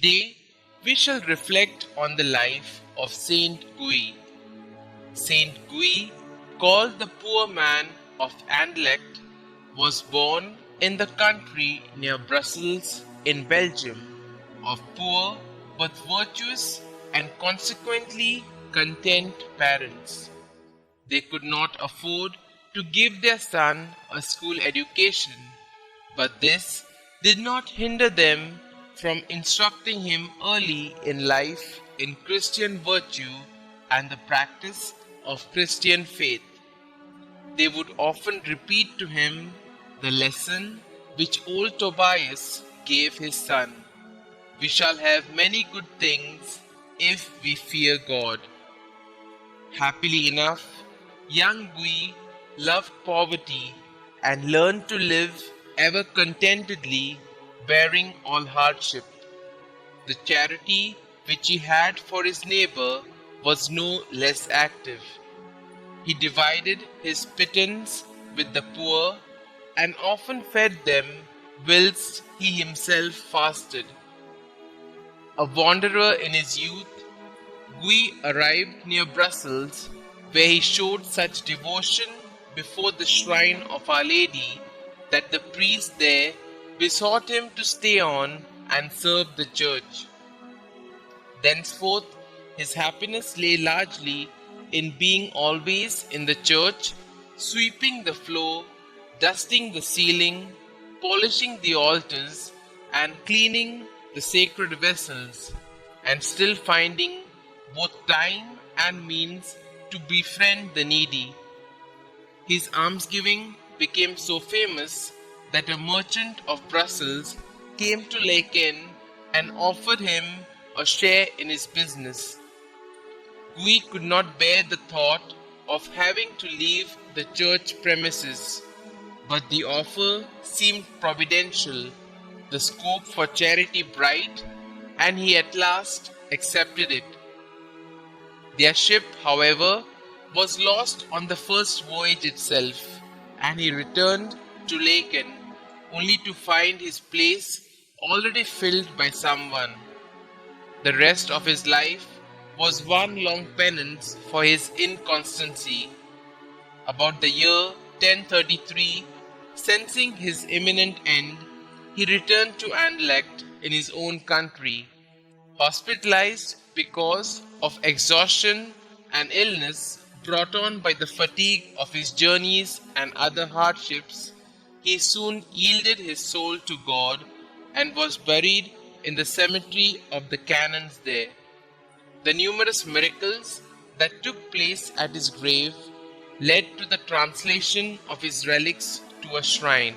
Today, we shall reflect on the life of Saint Guy. Saint Guy, called the Poor Man of Anderlecht, was born in the country near Brussels in Belgium, of poor but virtuous and consequently content parents. They could not afford to give their son a school education, but this did not hinder them from instructing him early in life in Christian virtue and the practice of Christian faith. They would often repeat to him the lesson which old Tobias gave his son: "We shall have many good things if we fear God." Happily enough, young Guy loved poverty and learned to live ever contentedly, bearing all hardship. The charity which he had for his neighbor was no less active. He divided his pittance with the poor and often fed them whilst he himself fasted. A wanderer in his youth, Guy arrived near Brussels, where he showed such devotion before the shrine of Our Lady that the priest there besought him to stay on and serve the church. Thenceforth, his happiness lay largely in being always in the church, sweeping the floor, dusting the ceiling, polishing the altars, and cleaning the sacred vessels, and still finding both time and means to befriend the needy. His almsgiving became so famous that a merchant of Brussels came to Laeken and offered him a share in his business. Guy could not bear the thought of having to leave the church premises, but the offer seemed providential, the scope for charity bright, and he at last accepted it. Their ship, however, was lost on the first voyage itself, and he returned to Laeken only to find his place already filled by someone. The rest of his life was one long penance for his inconstancy. About the year 1033, sensing his imminent end, he returned to Anderlecht in his own country. Hospitalized because of exhaustion and illness brought on by the fatigue of his journeys and other hardships, he soon yielded his soul to God and was buried in the cemetery of the canons there. The numerous miracles that took place at his grave led to the translation of his relics to a shrine.